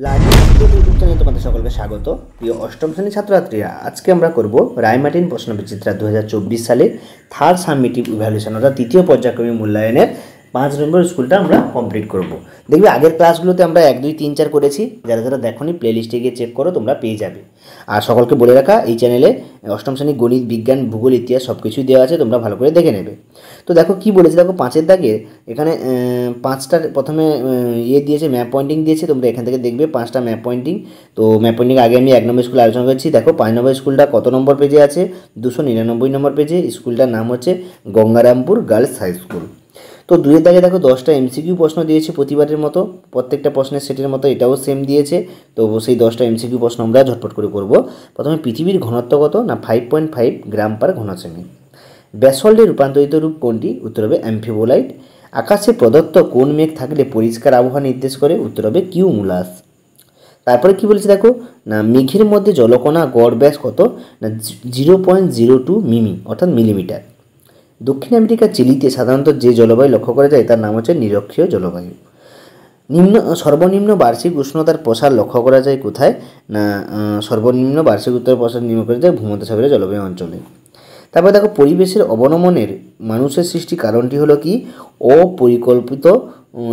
Learning YouTube চ্যানেলে তোমাদের সকলকে স্বাগত। প্রিয় অষ্টম শ্রেণীর ছাত্রছাত্রীরা, আজকে আমরা করব রায়মার্টিন প্রশ্নবিচিত্রা 2024 সালে থার্ড সাবমিটিভ ইভ্যালুয়েশন অর্থাৎ তৃতীয় পর্যায়ক্রমিক মূল্যায়নের 5 নম্বর স্কুলটা আমরা কমপ্লিট করব। দেখবে আগের ক্লাসগুলোতে আমরা 1, 2, 3, 4 করেছি। যারা যারা দেখোনি প্লেলিস্টে গিয়ে চেক করো, তোমরা পেয়ে যাবে। আর সকলকে বলে রাখা, এই চ্যানেলে অষ্টম শ্রেণীর গণিত, বিজ্ঞান, ভূগোল, ইতিহাস সব কিছুই দেওয়া আছে, তোমরা ভালো করে দেখে নেবে। তো দেখো কি বলেছে, দেখো 5-এর দাগে এখানে 5টার প্রথমে দিয়েছে, ম্যাপ পয়েন্টিং দিয়েছে। তোমরা এখান থেকে দেখবে 5টা ম্যাপ পয়েন্টিং। তো ম্যাপ পয়েন্টিং আগে আমি 1 নম্বর স্কুলে আলোচনা করেছি। দেখো 5 নম্বর স্কুলটা কত নম্বর পেজে আছে? 299 নম্বর পেজে। স্কুলটার নাম হচ্ছে গঙ্গারামপুর গার্লস হাই স্কুল। তো 2-এর দাগে দেখো 10টা এমসিকিউ প্রশ্ন দিয়েছে প্রতিবারের মতো, প্রত্যেকটা প্রশ্নের সেটের মতো এটাও সেম দিয়েছে। তো সেই 10টা এমসিকিউ প্রশ্ন আমরা ঝটপট করে করব। প্রথমে পৃথিবীর ঘনত্ব কত? না 5.5 গ্রাম পার ঘনসেমি। ব্যাসল্টের রূপান্তরিত রূপ কোনটি? উত্তর হবে অ্যাম্ফিবোলাইট। আকাশে প্রদত্ত কোন মেঘ থাকলে পরিষ্কার আবহাওয়া নির্দেশ করে? উত্তর হবে কিউমুলাস। তারপরে কি বলেছে দেখো, না মেঘের মধ্যে জলকণা গড় ব্যাস কত? না 0.02 মিমি অর্থাৎ মিলিমিটার। দক্ষিণ আমেরিকার চিলিতে সাধারণত যে জলবায়ু লক্ষ্য করা যায় তার নাম হচ্ছে নিরক্ষীয় জলবায়ু। সর্বনিম্ন বার্ষিক উষ্ণতার প্রসার লক্ষ্য করা যায় কোথায়? না সর্বনিম্ন বার্ষিক উত্তর প্রসার নির্ণয় করা যায় ভূমধ্যসাগরীয় জলবায়ু অঞ্চলে। তারপরে দেখো পরিবেশের অবনমনের মানুষের সৃষ্টি কারণটি হলো কি? অপরিকল্পিত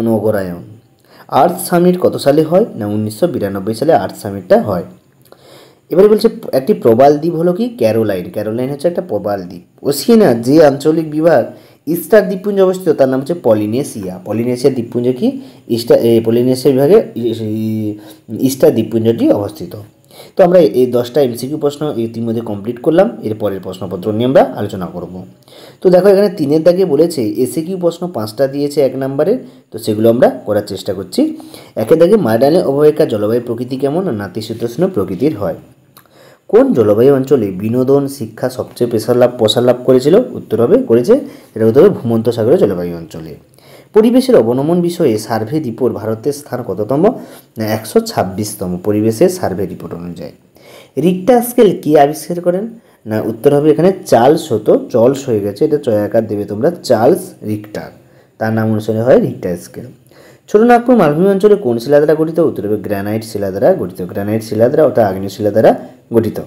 নগরায়ন। আর্থ সামিট কত সালে হয়? না 1992 সালে আর্থ সামিটটা হয়। এবারে বলছে একটি প্রবাল দ্বীপ হলো কি? ক্যারোলাইন। ক্যারোলাইন হচ্ছে একটা প্রবাল দ্বীপ। ওশিয়ানা যে আঞ্চলিক বিভাগ ইস্টার দ্বীপপুঞ্জ অবস্থিত তার নাম হচ্ছে পলিনেশিয়া। পলিনেশিয়া দ্বীপপুঞ্জ কি? পলিনেশিয়া বিভাগে ইস্টার দ্বীপপুঞ্জটি অবস্থিত। তো আমরা এই 10টা এমসিকিউ প্রশ্ন ইতিমধ্যে কমপ্লিট করলাম। এর পরের প্রশ্নপত্র নিয়ে আমরা আলোচনা করব। তো দেখো এখানে 3-এর দাগে বলেছে এসএকিউ প্রশ্ন 5টা দিয়েছে 1 নম্বরে। তো সেগুলো আমরা করার চেষ্টা করছি। 1-এর দাগে মার্ডানে অববাহিকার জলবায়ু প্রকৃতি কেমন? নাতিশীতোষ্ণ প্রকৃতির হয়। কোন জলবায়ু অঞ্চলে বিনোদন শিক্ষা সবচেয়ে প্রসার লাভ করেছিল? উত্তর হবে করেছে, এটা উত্তর হবে ভূমধ্যসাগরীয় জলবায়ু অঞ্চলে। পরিবেশের অবনমন বিষয়ে সার্ভে রিপোর্ট ভারতের স্থান কততম? না 126তম পরিবেশের সার্ভে রিপোর্ট অনুযায়ী। রিক্টার স্কেল কে আবিষ্কার করেন? না উত্তর হবে এখানে চার্লস হয়ে গেছে, এটা চয়াকার দেবে তোমরা, চার্লস রিক্টার। তার নাম অনুসারে হয় রিক্টার স্কেল। ছোটনাগপুর মালভূমি অঞ্চলে কোন শিলা দ্বারা গঠিত? উত্তর হবে গ্রানাইট শিলা দ্বারা গঠিত। গ্রানাইট শিলা দ্বারা অর্থাৎ আগ্নেয় শিলা দ্বারা গঠিত।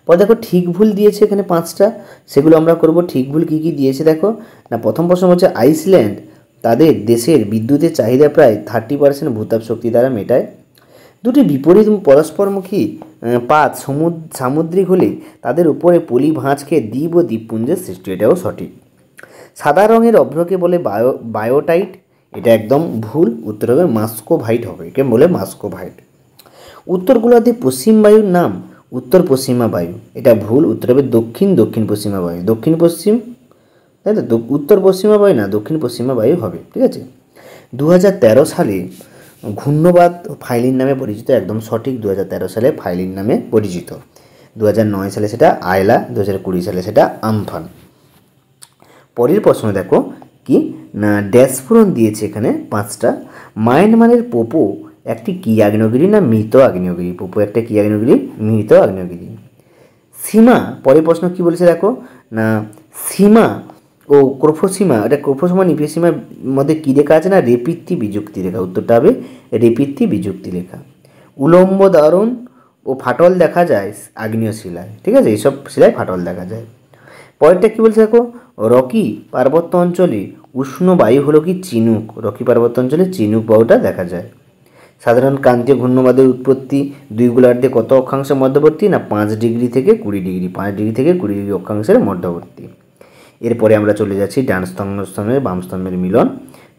পরে দেখো ঠিক ভুল দিয়েছে এখানে 5টা, সেগুলো আমরা করব। ঠিক ভুল কী কী দিয়েছে দেখো, না প্রথম প্রশ্ন হচ্ছে আইসল্যান্ড তাদের দেশের বিদ্যুতের চাহিদা প্রায় 30% ভূতাপ শক্তি দ্বারা মেটায়। দুটি বিপরীত পরস্পরমুখী পাত সামুদ্রিক হলে তাদের উপরে পলি ভাঁজ খেয়ে দ্বীপ ও দ্বীপপুঞ্জের সৃষ্টি, এটাও সঠিক। সাদা রঙের অভ্রকে বলে বায়োটাইট, এটা একদম ভুল। উত্তর হবে মাস্কোভাইট হবে, একে বলে মাস্কোভাইট। উত্তর গোলার্ধে পশ্চিম বায়ুর নাম উত্তর পশ্চিমা বায়ু, এটা ভুল। উত্তর হবে দক্ষিণ পশ্চিমা বায়ু। দক্ষিণ পশ্চিম, তাই তো, উত্তর পশ্চিমা বায়ু না, দক্ষিণ পশ্চিমা বায়ু হবে, ঠিক আছে। 2013 সালে ঘূর্ণবাদ ফাইলিন নামে পরিচিত, একদম সঠিক। 2013 সালে ফাইলিন নামে পরিচিত। 2009 সালে সেটা আয়লা, 2020 সালে সেটা আমফান। পরের প্রশ্ন দেখো কি না ড্যাশফোরন দিয়েছে এখানে 5টা। মায়ানমারের পোপো একটি কি আগ্নেয়গিরি? না মৃত আগ্নেয়গিরি। পোপো একটা কি আগ্নেয়গিরি? মৃত আগ্নেয়গিরি। সীমা, পরের প্রশ্ন কি বলেছে দেখো, না সীমা ও ক্রোফোসীমা, এটা ক্রোফোসীমা নিফেসীমার মধ্যে কী রেখা আছে? না রেপিত্তি বিযুক্তি রেখা। উত্তরটা হবে রেপিত্তি বিযুক্তি রেখা। উলম্ব দারুণ ও ফাটল দেখা যায় আগ্নেয় শিলায়, ঠিক আছে, এইসব শিলায় ফাটল দেখা যায়। পরেরটা কী বলছে দেখো, রকি পার্বত্য অঞ্চলে উষ্ণ বায়ু হলো কি? চিনুক। রকি পার্বত্য অঞ্চলে চিনুক বায়ুটা দেখা যায়। সাধারণ ক্রান্তীয় ঘূর্ণবাদের উৎপত্তি 2 গোলার্ধে কত অক্ষাংশের মধ্যবর্তী? না 5 ডিগ্রি থেকে 20 ডিগ্রি। 5 ডিগ্রি থেকে 20 ডিগ্রি অক্ষাংশের মধ্যবর্তী। এরপরে আমরা চলে যাচ্ছি ডান স্তম্ভের বাম স্তম্ভের মিলন।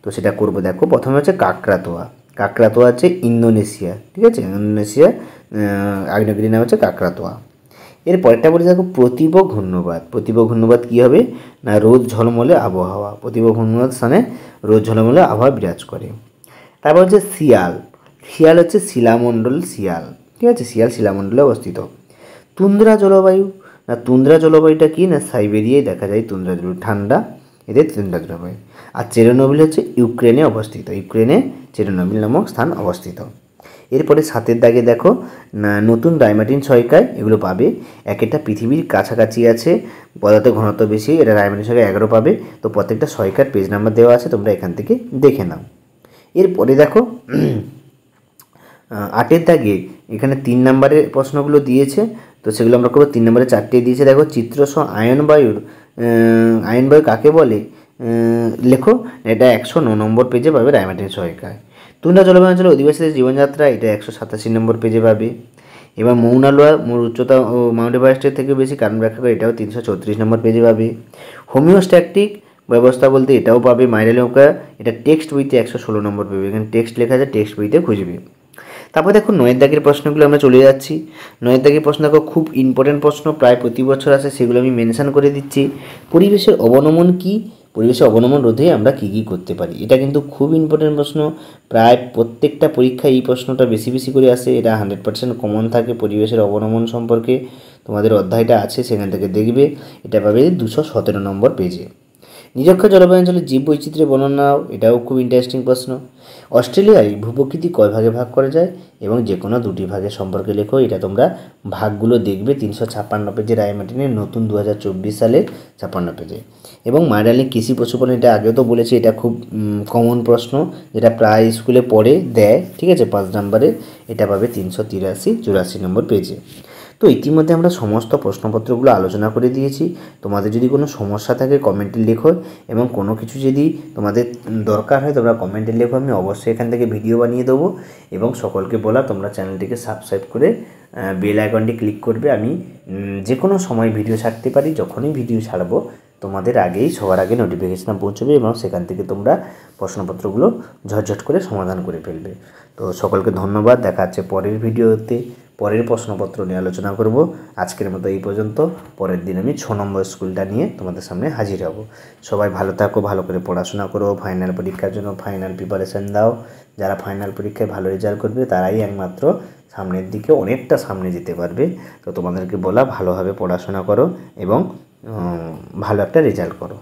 তো সেটা করব। দেখো প্রথমে হচ্ছে কাকরাতোয়া। কাকরাতোয়া হচ্ছে ইন্দোনেশিয়া, ঠিক আছে, ইন্দোনেশিয়া আগ্নেয়গিরি নাম হচ্ছে কাকরাতোয়া। এর পরেরটা বলে দেখো প্রতিভ ঘূর্ণবাদ। প্রতিভ ঘূর্ণবাদ কী হবে? না রোদ ঝলমলে আবহাওয়া। প্রতিভ ঘূর্ণবাদ স্থানে রোদ ঝলমলে আবহাওয়া বিরাজ করে। তারপর হচ্ছে শিয়াল। শিয়াল হচ্ছে শিলামণ্ডল শিয়াল, ঠিক আছে, শিয়াল শিলামণ্ডলে অবস্থিত। তুন্দ্রা জলবায়ু, না তুন্দ্রা জলবায়ুটা কি? না সাইবেরিয়ায় দেখা যায় তুন্দ্রা জলবায়ু, ঠান্ডা, এদের তুন্দ্রা জলবায়ু। আর চেরনোবিল হচ্ছে ইউক্রেনে অবস্থিত। ইউক্রেনে চেরনোবিল নামক স্থান অবস্থিত। এরপরে 7-এর দাগে দেখো না নতুন রায়মার্টিন ছয়কায় এগুলো পাবে। একটা পৃথিবীর কাছাকাছি আছে, পদার্থের ঘনত্ব বেশি, এটা রায়মার্টিন ছয়কায় 11 পাবে। তো প্রত্যেকটা ছয়কার পেজ নাম্বার দেওয়া আছে, তোমরা এখান থেকে দেখে নাও। এরপরে দেখো 8 দাগে এখানে 3 নম্বরের প্রশ্নগুলো দিয়েছে, তো সেগুলো আমরা করবো। 3 নম্বরে 4টে দিয়েছে, দেখো চিত্রসহ আয়নবায়ু কাকে বলে লেখো। এটা 109 নম্বর পেজে পাবে রায়মার্টিন সহায়িকায়। তুন্দ্রা জলবায়ু অঞ্চলের অধিবাসীদের জীবনযাত্রা, এটা 187 নম্বর পেজে পাবে। এবার মৌনা লোয়া মোট উচ্চতা ও মাউন্ট এভারেস্টের থেকে বেশি, কারণ ব্যাখ্যা করে, এটাও 334 নম্বর পেজে পাবে। হোমিওস্ট্যাটিক ব্যবস্থা বলতে এটাও পাবে মাইরেলোকা, এটা টেক্সট বইতে 116 নম্বর পাবে। এখানে টেক্সট লেখা আছে, টেক্সট বইতে খুঁজবে। তারপর দেখো 9 দাগের প্রশ্নগুলো আমরা চলে যাচ্ছি। 9 দাগের প্রশ্ন দেখো, খুব ইম্পর্টেন্ট প্রশ্ন, প্রায় প্রতি বছর আসে, সেগুলো আমি মেনশন করে দিচ্ছি। পরিবেশের অবনমন কী? পরিবেশের অবনমন রোধে আমরা কী কী করতে পারি? এটা কিন্তু খুব ইম্পর্টেন্ট প্রশ্ন, প্রায় প্রত্যেকটা পরীক্ষায় এই প্রশ্নটা বেশি বেশি করে আসে। এটা 100% কমন থাকে। পরিবেশের অবনমন সম্পর্কে তোমাদের অধ্যায়টা আছে, সেখান থেকে দেখবে। এটা পাবে 217 নম্বর পেজে। নিরক্ষীয় জলবায়ু অঞ্চলের জীব বৈচিত্র্যের বর্ণনাও, এটাও খুব ইন্টারেস্টিং প্রশ্ন। অস্ট্রেলিয়ায় ভূপ্রকৃতি কয় ভাগে ভাগ করা যায় এবং যে কোনো 2টি ভাগের সম্পর্কে লেখো। এটা তোমরা ভাগগুলো দেখবে 356 পেজে রায়মার্টিনের নতুন 2024 সালের 56 পেজে। এবং মাইরালিং কৃষি পশুপালন, এটা আগেও তো বলেছি, এটা খুব কমন প্রশ্ন, যেটা প্রায় স্কুলে পড়ে দেয়, ঠিক আছে, 5 নম্বরে। এটা পাবে 383-84 নম্বর পেজে। তো ইতিমধ্যে আমরা সমস্ত প্রশ্নপত্রগুলো আলোচনা করে দিয়েছি। তোমাদের যদি কোনো সমস্যা থাকে কমেন্টে লেখো, এবং কোনো কিছু যদি তোমাদের দরকার হয় তোমরা কমেন্টে লেখো, আমি অবশ্যই এখান থেকে ভিডিও বানিয়ে দেবো। এবং সকলকে বলা, তোমরা চ্যানেলটিকে সাবস্ক্রাইব করে বেল আইকনটি ক্লিক করবে। আমি যে কোনো সময় ভিডিও ছাড়তে পারি, যখনই ভিডিও ছাড়বো তোমাদের আগেই, সবার আগে নোটিফিকেশান পৌঁছবে, এবং সেখান থেকে তোমরা প্রশ্নপত্রগুলো ঝটঝট করে সমাধান করে ফেলবে। তো সকলকে ধন্যবাদ, দেখা হচ্ছে পরের ভিডিওতে। পরের প্রশ্নপত্র নিয়ে আলোচনা করব। আজকের মতো এই পর্যন্ত। পরের দিন আমি 6 নম্বর স্কুলটা নিয়ে তোমাদের সামনে হাজির হব। সবাই ভালো থাকো, ভালো করে পড়াশোনা করো, ফাইনাল পরীক্ষার জন্য ফাইনাল প্রিপারেশান দাও। যারা ফাইনাল পরীক্ষায় ভালো রেজাল্ট করবে তারাই একমাত্র সামনের দিকে, অনেকটা সামনে যেতে পারবে। তো তোমাদেরকে বলা, ভালোভাবে পড়াশোনা করো এবং ভালো একটা রেজাল্ট করো।